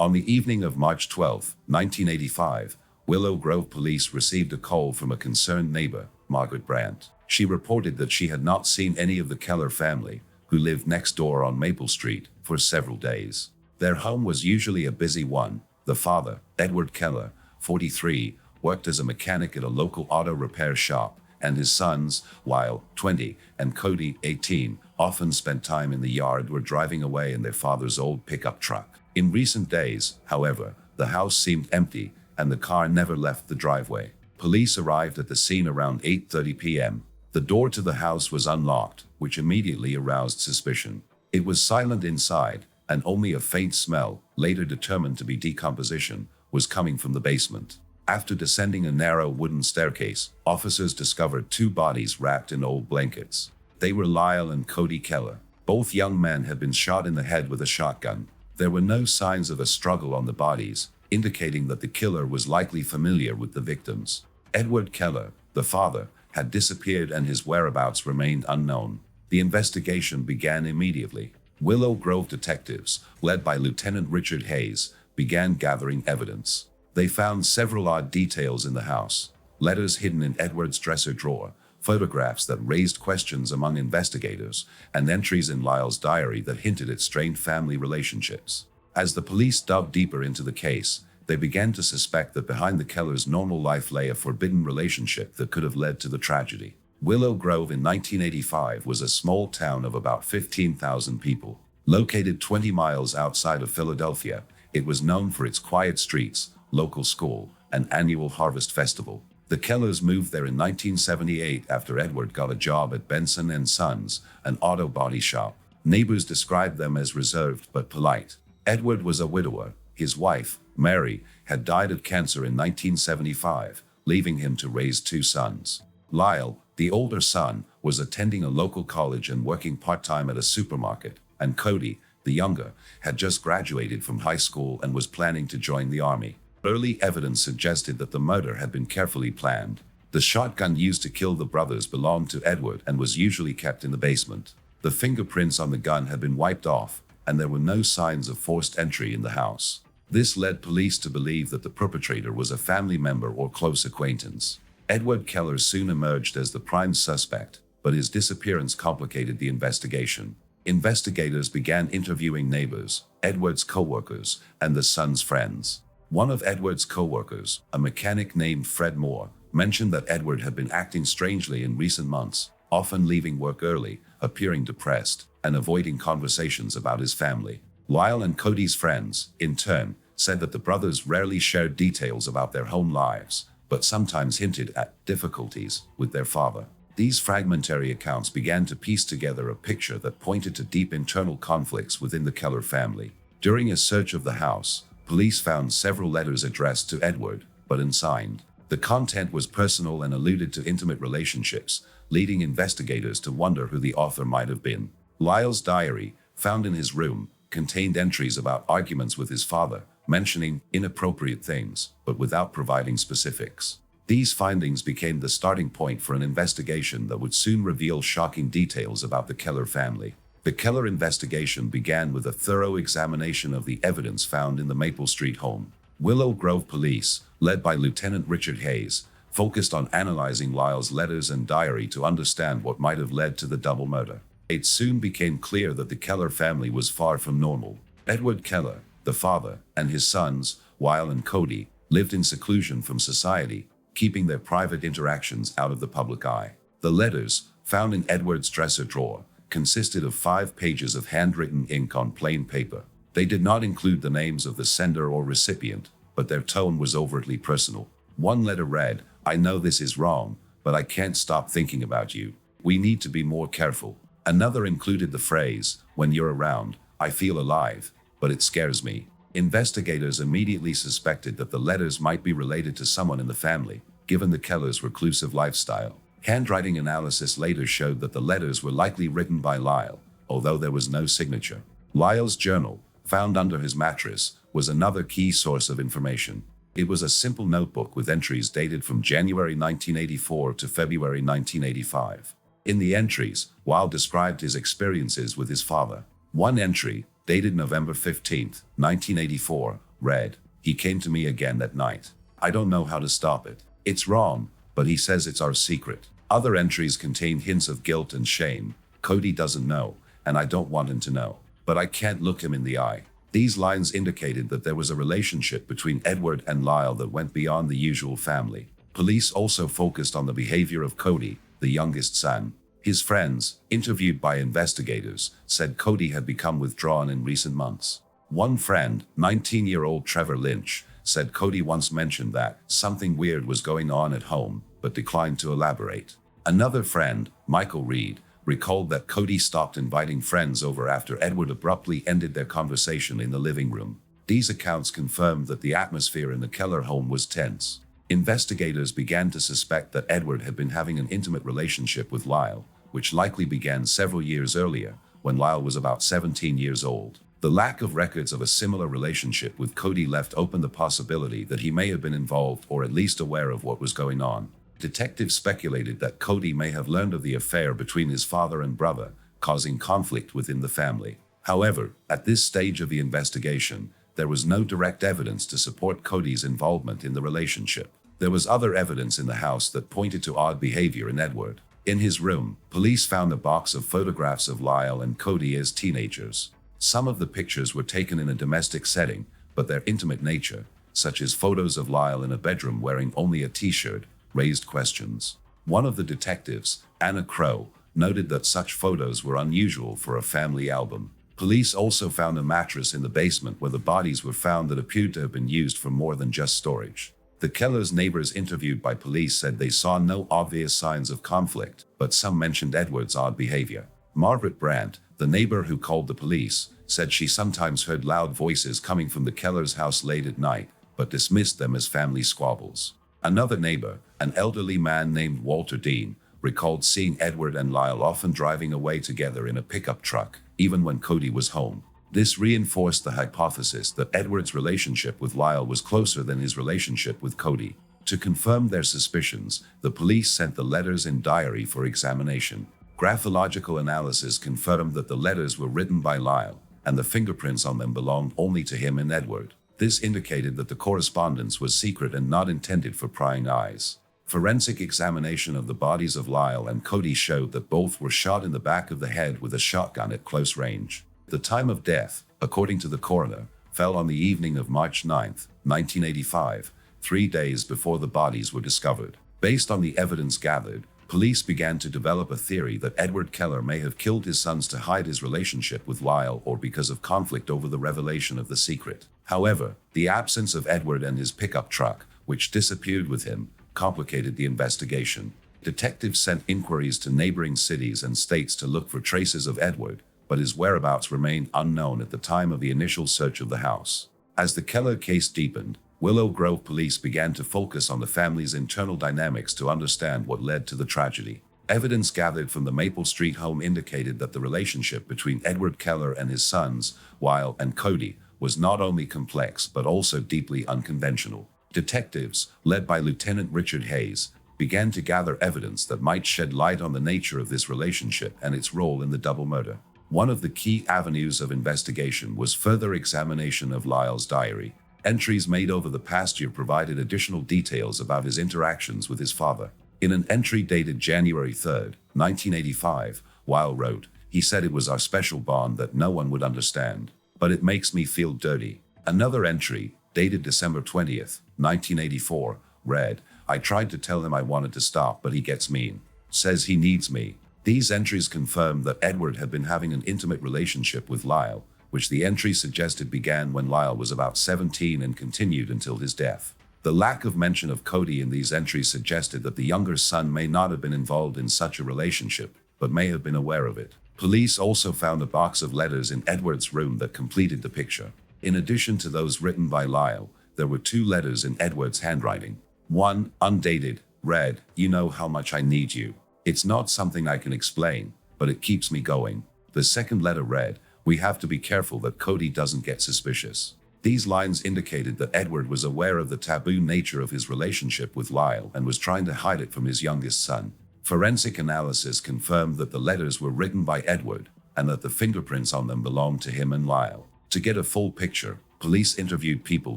On the evening of March 12, 1985, Willow Grove police received a call from a concerned neighbor, Margaret Brandt. She reported that she had not seen any of the Keller family, who lived next door on Maple Street, for several days. Their home was usually a busy one. The father, Edward Keller, 43, worked as a mechanic at a local auto repair shop, and his sons, Lyle, 20, and Cody, 18, often spent time in the yard or driving away in their father's old pickup truck. In recent days, however, the house seemed empty, and the car never left the driveway. Police arrived at the scene around 8:30 p.m. The door to the house was unlocked, which immediately aroused suspicion. It was silent inside, and only a faint smell, later determined to be decomposition, was coming from the basement. After descending a narrow wooden staircase, officers discovered two bodies wrapped in old blankets. They were Lyle and Cody Keller. Both young men had been shot in the head with a shotgun. There were no signs of a struggle on the bodies, indicating that the killer was likely familiar with the victims. Edward Keller, the father, had disappeared and his whereabouts remained unknown. The investigation began immediately. Willow Grove detectives, led by Lieutenant Richard Hayes, began gathering evidence. They found several odd details in the house: letters hidden in Edward's dresser drawer, photographs that raised questions among investigators, and entries in Lyle's diary that hinted at strained family relationships. As the police dug deeper into the case, they began to suspect that behind the Kellers' normal life lay a forbidden relationship that could have led to the tragedy. Willow Grove in 1985 was a small town of about 15,000 people. Located 20 miles outside of Philadelphia, it was known for its quiet streets, local school, and annual harvest festival. The Kellers moved there in 1978 after Edward got a job at Benson and Sons, an auto body shop. Neighbors described them as reserved but polite. Edward was a widower. His wife, Mary, had died of cancer in 1975, leaving him to raise two sons. Lyle, the older son, was attending a local college and working part-time at a supermarket, and Cody, the younger, had just graduated from high school and was planning to join the army. Early evidence suggested that the murder had been carefully planned. The shotgun used to kill the brothers belonged to Edward and was usually kept in the basement. The fingerprints on the gun had been wiped off, and there were no signs of forced entry in the house. This led police to believe that the perpetrator was a family member or close acquaintance. Edward Keller soon emerged as the prime suspect, but his disappearance complicated the investigation. Investigators began interviewing neighbors, Edward's co-workers, and the son's friends. One of Edward's co-workers, a mechanic named Fred Moore, mentioned that Edward had been acting strangely in recent months, often leaving work early, appearing depressed, and avoiding conversations about his family. Lyle and Cody's friends, in turn, said that the brothers rarely shared details about their home lives, but sometimes hinted at difficulties with their father. These fragmentary accounts began to piece together a picture that pointed to deep internal conflicts within the Keller family. During a search of the house, police found several letters addressed to Edward, but unsigned. The content was personal and alluded to intimate relationships, leading investigators to wonder who the author might have been. Lyle's diary, found in his room, contained entries about arguments with his father, mentioning inappropriate things, but without providing specifics. These findings became the starting point for an investigation that would soon reveal shocking details about the Keller family. The Keller investigation began with a thorough examination of the evidence found in the Maple Street home. Willow Grove police, led by Lieutenant Richard Hayes, focused on analyzing Lyle's letters and diary to understand what might have led to the double murder. It soon became clear that the Keller family was far from normal. Edward Keller, the father, and his sons, Lyle and Cody, lived in seclusion from society, keeping their private interactions out of the public eye. The letters, found in Edward's dresser drawer, consisted of 5 pages of handwritten ink on plain paper. They did not include the names of the sender or recipient, but their tone was overtly personal. One letter read, "I know this is wrong, but I can't stop thinking about you. We need to be more careful." Another included the phrase, "When you're around, I feel alive, but it scares me." Investigators immediately suspected that the letters might be related to someone in the family, given the Kellers' reclusive lifestyle. Handwriting analysis later showed that the letters were likely written by Lyle, although there was no signature. Lyle's journal, found under his mattress, was another key source of information. It was a simple notebook with entries dated from January 1984 to February 1985. In the entries, Lyle described his experiences with his father. One entry, dated November 15, 1984, read, "He came to me again that night. I don't know how to stop it. It's wrong, but he says it's our secret." Other entries contain hints of guilt and shame. "Cody doesn't know, and I don't want him to know. But I can't look him in the eye." These lines indicated that there was a relationship between Edward and Lyle that went beyond the usual family. Police also focused on the behavior of Cody, the youngest son. His friends, interviewed by investigators, said Cody had become withdrawn in recent months. One friend, 19-year-old Trevor Lynch, said Cody once mentioned that something weird was going on at home, but declined to elaborate. Another friend, Michael Reed, recalled that Cody stopped inviting friends over after Edward abruptly ended their conversation in the living room. These accounts confirmed that the atmosphere in the Keller home was tense. Investigators began to suspect that Edward had been having an intimate relationship with Lyle, which likely began several years earlier, when Lyle was about 17 years old. The lack of records of a similar relationship with Cody left open the possibility that he may have been involved or at least aware of what was going on. Detectives speculated that Cody may have learned of the affair between his father and brother, causing conflict within the family. However, at this stage of the investigation, there was no direct evidence to support Cody's involvement in the relationship. There was other evidence in the house that pointed to odd behavior in Edward. In his room, police found a box of photographs of Lyle and Cody as teenagers. Some of the pictures were taken in a domestic setting, but their intimate nature, such as photos of Lyle in a bedroom wearing only a t-shirt, raised questions. One of the detectives, Anna Crow, noted that such photos were unusual for a family album. Police also found a mattress in the basement where the bodies were found that appeared to have been used for more than just storage. The Kellers' neighbors interviewed by police said they saw no obvious signs of conflict, but some mentioned Edward's odd behavior. Margaret Brandt, the neighbor who called the police, said she sometimes heard loud voices coming from the Kellers' house late at night, but dismissed them as family squabbles. Another neighbor, an elderly man named Walter Dean, recalled seeing Edward and Lyle often driving away together in a pickup truck, even when Cody was home. This reinforced the hypothesis that Edward's relationship with Lyle was closer than his relationship with Cody. To confirm their suspicions, the police sent the letters and diary for examination. Graphological analysis confirmed that the letters were written by Lyle, and the fingerprints on them belonged only to him and Edward. This indicated that the correspondence was secret and not intended for prying eyes. Forensic examination of the bodies of Lyle and Cody showed that both were shot in the back of the head with a shotgun at close range. The time of death, according to the coroner, fell on the evening of March 9, 1985, 3 days before the bodies were discovered. Based on the evidence gathered, police began to develop a theory that Edward Keller may have killed his sons to hide his relationship with Lyle or because of conflict over the revelation of the secret. However, the absence of Edward and his pickup truck, which disappeared with him, complicated the investigation. Detectives sent inquiries to neighboring cities and states to look for traces of Edward, but his whereabouts remained unknown at the time of the initial search of the house. As the Keller case deepened, Willow Grove police began to focus on the family's internal dynamics to understand what led to the tragedy. Evidence gathered from the Maple Street home indicated that the relationship between Edward Keller and his sons, Lyle and Cody, was not only complex but also deeply unconventional. Detectives, led by Lieutenant Richard Hayes, began to gather evidence that might shed light on the nature of this relationship and its role in the double murder. One of the key avenues of investigation was further examination of Lyle's diary. Entries made over the past year provided additional details about his interactions with his father. In an entry dated January 3, 1985, Lyle wrote, "He said it was our special bond that no one would understand, but it makes me feel dirty." Another entry, dated December 20, 1984, read, "I tried to tell him I wanted to stop, but he gets mean. Says he needs me." These entries confirmed that Edward had been having an intimate relationship with Lyle, which the entry suggested began when Lyle was about 17 and continued until his death. The lack of mention of Cody in these entries suggested that the younger son may not have been involved in such a relationship, but may have been aware of it. Police also found a box of letters in Edward's room that completed the picture. In addition to those written by Lyle, there were 2 letters in Edward's handwriting. One, undated, read, "You know how much I need you. It's not something I can explain, but it keeps me going." The second letter read, "We have to be careful that Cody doesn't get suspicious." These lines indicated that Edward was aware of the taboo nature of his relationship with Lyle and was trying to hide it from his youngest son. Forensic analysis confirmed that the letters were written by Edward and that the fingerprints on them belonged to him and Lyle. To get a full picture, Police interviewed people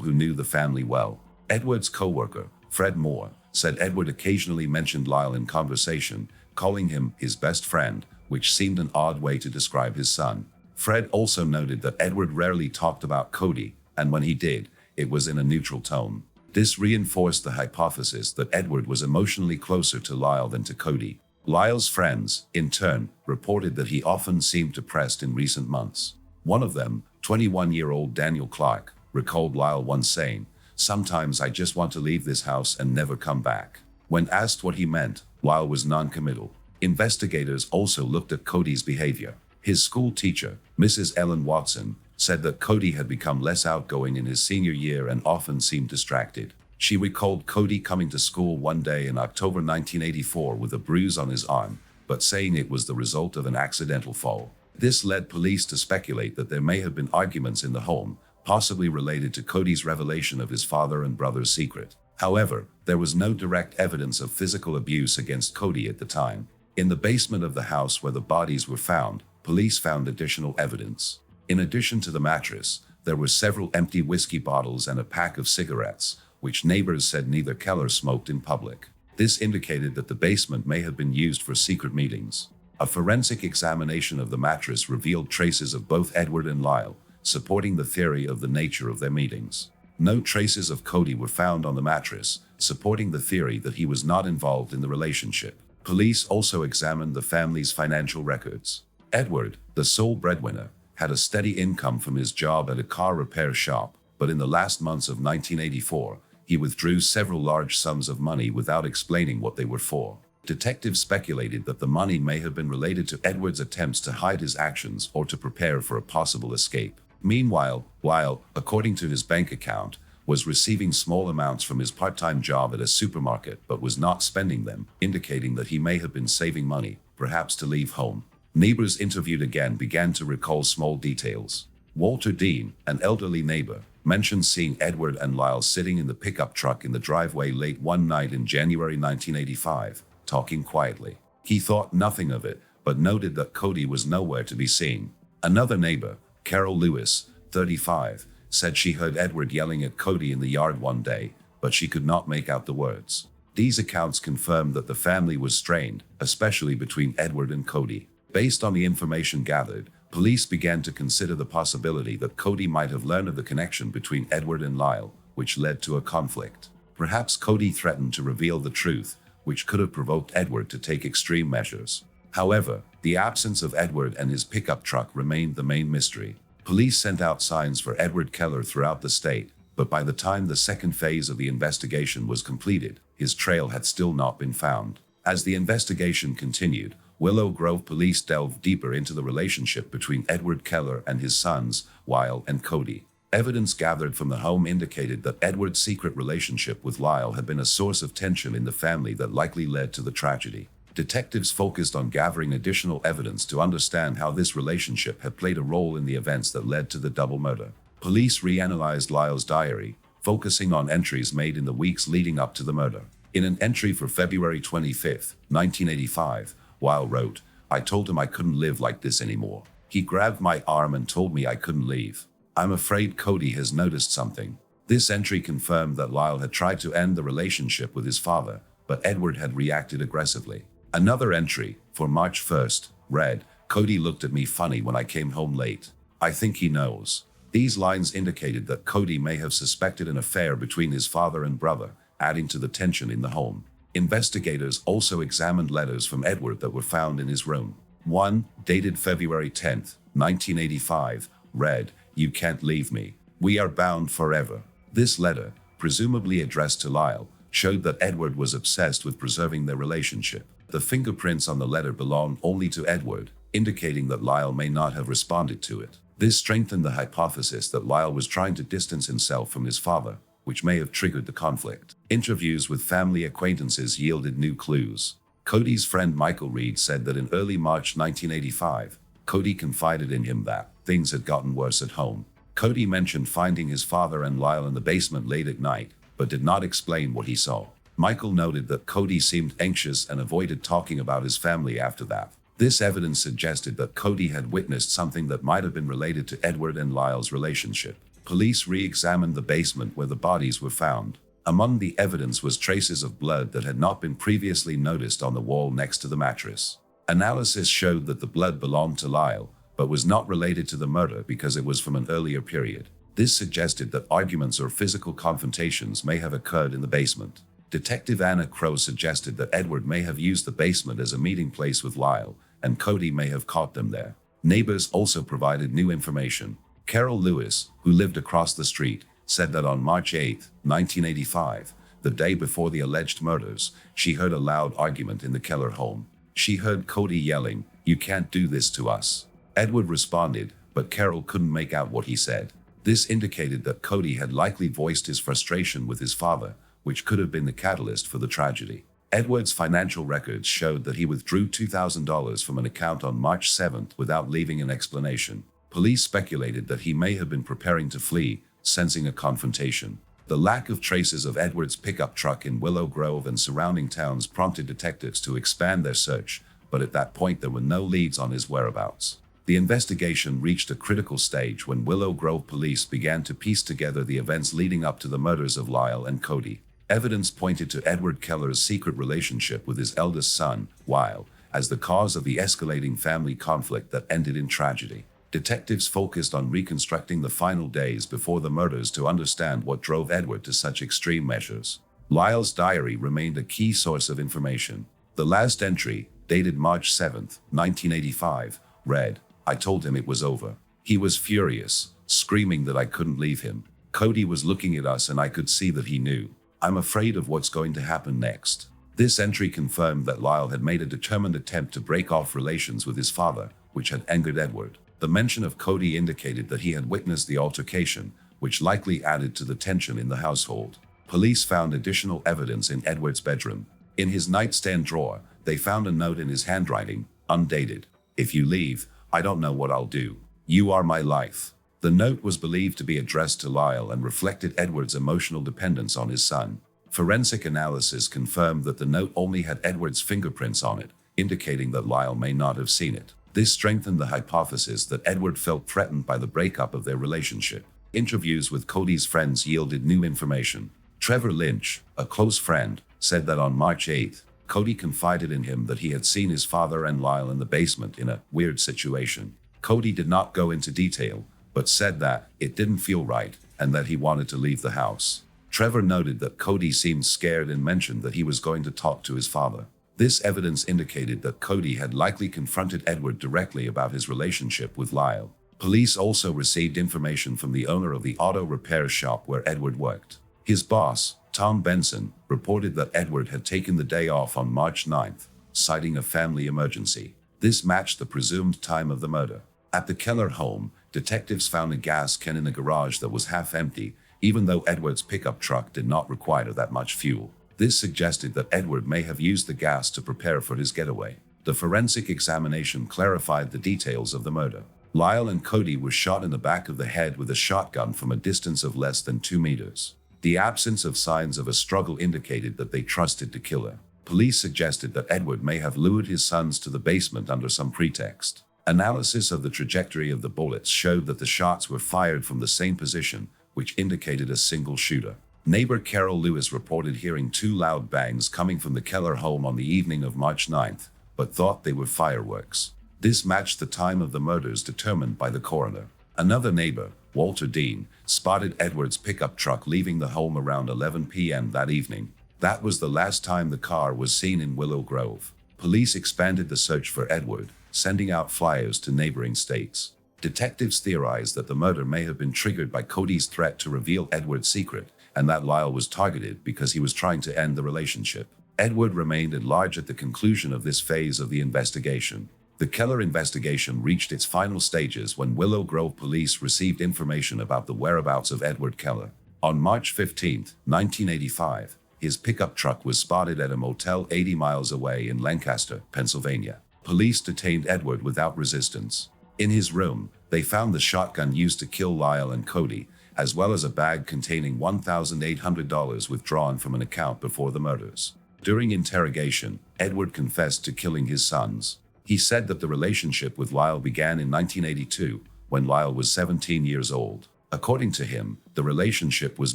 who knew the family well. Edward's co-worker, Fred Moore, said Edward occasionally mentioned Lyle in conversation, calling him his best friend, which seemed an odd way to describe his son. Fred also noted that Edward rarely talked about Cody, and when he did, it was in a neutral tone. This reinforced the hypothesis that Edward was emotionally closer to Lyle than to Cody. Lyle's friends, in turn, reported that he often seemed depressed in recent months. One of them, 21-year-old Daniel Clark, recalled Lyle once saying, "Sometimes I just want to leave this house and never come back." When asked what he meant, Lyle was non-committal. Investigators also looked at Cody's behavior. His school teacher, Mrs. Ellen Watson, said that Cody had become less outgoing in his senior year and often seemed distracted. She recalled Cody coming to school one day in October 1984 with a bruise on his arm, but saying it was the result of an accidental fall. This led police to speculate that there may have been arguments in the home, possibly related to Cody's revelation of his father and brother's secret. However, there was no direct evidence of physical abuse against Cody at the time. In the basement of the house where the bodies were found, police found additional evidence. In addition to the mattress, there were several empty whiskey bottles and a pack of cigarettes, which neighbors said neither Keller smoked in public. This indicated that the basement may have been used for secret meetings. A forensic examination of the mattress revealed traces of both Edward and Lyle, supporting the theory of the nature of their meetings. No traces of Cody were found on the mattress, supporting the theory that he was not involved in the relationship. Police also examined the family's financial records. Edward, the sole breadwinner, had a steady income from his job at a car repair shop, but in the last months of 1984, he withdrew several large sums of money without explaining what they were for. Detectives speculated that the money may have been related to Edward's attempts to hide his actions or to prepare for a possible escape. Meanwhile, Lyle, according to his bank account, was receiving small amounts from his part-time job at a supermarket but was not spending them, indicating that he may have been saving money, perhaps to leave home. Neighbors interviewed again began to recall small details. Walter Dean, an elderly neighbor, mentioned seeing Edward and Lyle sitting in the pickup truck in the driveway late one night in January 1985, talking quietly. He thought nothing of it, but noted that Cody was nowhere to be seen. Another neighbor, Carol Lewis, 35, said she heard Edward yelling at Cody in the yard one day, but she could not make out the words. These accounts confirmed that the family was strained, especially between Edward and Cody. Based on the information gathered, police began to consider the possibility that Cody might have learned of the connection between Edward and Lyle, which led to a conflict. Perhaps Cody threatened to reveal the truth, which could have provoked Edward to take extreme measures. However, the absence of Edward and his pickup truck remained the main mystery. Police sent out signs for Edward Keller throughout the state, but by the time the second phase of the investigation was completed, his trail had still not been found. As the investigation continued, Willow Grove police delved deeper into the relationship between Edward Keller and his sons, Lyle and Cody. Evidence gathered from the home indicated that Edward's secret relationship with Lyle had been a source of tension in the family that likely led to the tragedy. Detectives focused on gathering additional evidence to understand how this relationship had played a role in the events that led to the double murder. Police reanalyzed Lyle's diary, focusing on entries made in the weeks leading up to the murder. In an entry for February 25, 1985, Lyle wrote, "I told him I couldn't live like this anymore. He grabbed my arm and told me I couldn't leave. I'm afraid Cody has noticed something." This entry confirmed that Lyle had tried to end the relationship with his father, but Edward had reacted aggressively. Another entry, for March 1st, read, "Cody looked at me funny when I came home late. I think he knows." These lines indicated that Cody may have suspected an affair between his father and brother, adding to the tension in the home. Investigators also examined letters from Edward that were found in his room. One, dated February 10th, 1985, read, "You can't leave me. We are bound forever." This letter, presumably addressed to Lyle, showed that Edward was obsessed with preserving their relationship. The fingerprints on the letter belonged only to Edward, indicating that Lyle may not have responded to it. This strengthened the hypothesis that Lyle was trying to distance himself from his father, which may have triggered the conflict. Interviews with family acquaintances yielded new clues. Cody's friend Michael Reed said that in early March 1985, Cody confided in him that things had gotten worse at home. Cody mentioned finding his father and Lyle in the basement late at night, but did not explain what he saw. Michael noted that Cody seemed anxious and avoided talking about his family after that. This evidence suggested that Cody had witnessed something that might have been related to Edward and Lyle's relationship. Police re-examined the basement where the bodies were found. Among the evidence was traces of blood that had not been previously noticed on the wall next to the mattress. Analysis showed that the blood belonged to Lyle, but was not related to the murder because it was from an earlier period. This suggested that arguments or physical confrontations may have occurred in the basement. Detective Anna Crow suggested that Edward may have used the basement as a meeting place with Lyle, and Cody may have caught them there. Neighbors also provided new information. Carol Lewis, who lived across the street, said that on March 8, 1985, the day before the alleged murders, she heard a loud argument in the Keller home. She heard Cody yelling, "You can't do this to us." Edward responded, but Carol couldn't make out what he said. This indicated that Cody had likely voiced his frustration with his father, which could have been the catalyst for the tragedy. Edward's financial records showed that he withdrew $2,000 from an account on March 7th without leaving an explanation. Police speculated that he may have been preparing to flee, sensing a confrontation. The lack of traces of Edward's pickup truck in Willow Grove and surrounding towns prompted detectives to expand their search, but at that point there were no leads on his whereabouts. The investigation reached a critical stage when Willow Grove police began to piece together the events leading up to the murders of Lyle and Cody. Evidence pointed to Edward Keller's secret relationship with his eldest son, Lyle, as the cause of the escalating family conflict that ended in tragedy. Detectives focused on reconstructing the final days before the murders to understand what drove Edward to such extreme measures. Lyle's diary remained a key source of information. The last entry, dated March 7, 1985, read, "I told him it was over. He was furious, screaming that I couldn't leave him. Cody was looking at us and I could see that he knew. I'm afraid of what's going to happen next." This entry confirmed that Lyle had made a determined attempt to break off relations with his father, which had angered Edward. The mention of Cody indicated that he had witnessed the altercation, which likely added to the tension in the household. Police found additional evidence in Edward's bedroom. In his nightstand drawer, they found a note in his handwriting, undated. "If you leave, I don't know what I'll do. You are my life." The note was believed to be addressed to Lyle and reflected Edward's emotional dependence on his son. Forensic analysis confirmed that the note only had Edward's fingerprints on it, indicating that Lyle may not have seen it. This strengthened the hypothesis that Edward felt threatened by the breakup of their relationship. Interviews with Cody's friends yielded new information. Trevor Lynch, a close friend, said that on March 8, Cody confided in him that he had seen his father and Lyle in the basement in a weird situation. Cody did not go into detail, but said that it didn't feel right and that he wanted to leave the house. Trevor noted that Cody seemed scared and mentioned that he was going to talk to his father. This evidence indicated that Cody had likely confronted Edward directly about his relationship with Lyle. Police also received information from the owner of the auto repair shop where Edward worked. His boss, Tom Benson, reported that Edward had taken the day off on March 9th, citing a family emergency. This matched the presumed time of the murder. At the Keller home, detectives found a gas can in the garage that was half empty, even though Edward's pickup truck did not require that much fuel. This suggested that Edward may have used the gas to prepare for his getaway. The forensic examination clarified the details of the murder. Lyle and Cody were shot in the back of the head with a shotgun from a distance of less than 2 meters. The absence of signs of a struggle indicated that they trusted the killer. Police suggested that Edward may have lured his sons to the basement under some pretext. Analysis of the trajectory of the bullets showed that the shots were fired from the same position, which indicated a single shooter. Neighbor Carol Lewis reported hearing 2 loud bangs coming from the Keller home on the evening of March 9th, but thought they were fireworks. This matched the time of the murders determined by the coroner. Another neighbor, Walter Dean, spotted Edward's pickup truck leaving the home around 11 p.m. that evening. That was the last time the car was seen in Willow Grove. Police expanded the search for Edward, sending out flyers to neighboring states. Detectives theorized that the murder may have been triggered by Cody's threat to reveal Edward's secret, and that Lyle was targeted because he was trying to end the relationship. Edward remained at large at the conclusion of this phase of the investigation. The Keller investigation reached its final stages when Willow Grove police received information about the whereabouts of Edward Keller. On March 15, 1985, his pickup truck was spotted at a motel 80 miles away in Lancaster, Pennsylvania. Police detained Edward without resistance. In his room, they found the shotgun used to kill Lyle and Cody, as well as a bag containing $1,800 withdrawn from an account before the murders. During interrogation, Edward confessed to killing his sons. He said that the relationship with Lyle began in 1982, when Lyle was 17 years old. According to him, the relationship was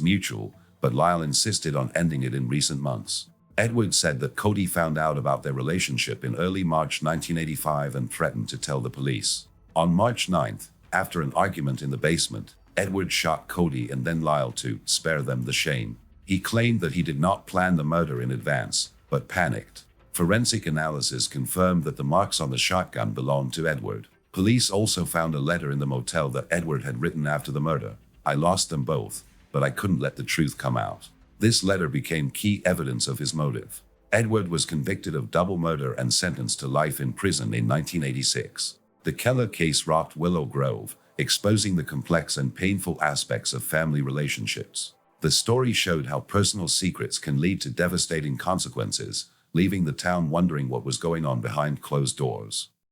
mutual, but Lyle insisted on ending it in recent months. Edward said that Cody found out about their relationship in early March 1985 and threatened to tell the police. On March 9th, after an argument in the basement, Edward shot Cody and then Lyle to spare them the shame. He claimed that he did not plan the murder in advance, but panicked. Forensic analysis confirmed that the marks on the shotgun belonged to Edward. Police also found a letter in the motel that Edward had written after the murder. "I lost them both, but I couldn't let the truth come out." This letter became key evidence of his motive. Edward was convicted of double murder and sentenced to life in prison in 1986. The Keller case rocked Willow Grove, exposing the complex and painful aspects of family relationships. The story showed how personal secrets can lead to devastating consequences, leaving the town wondering what was going on behind closed doors.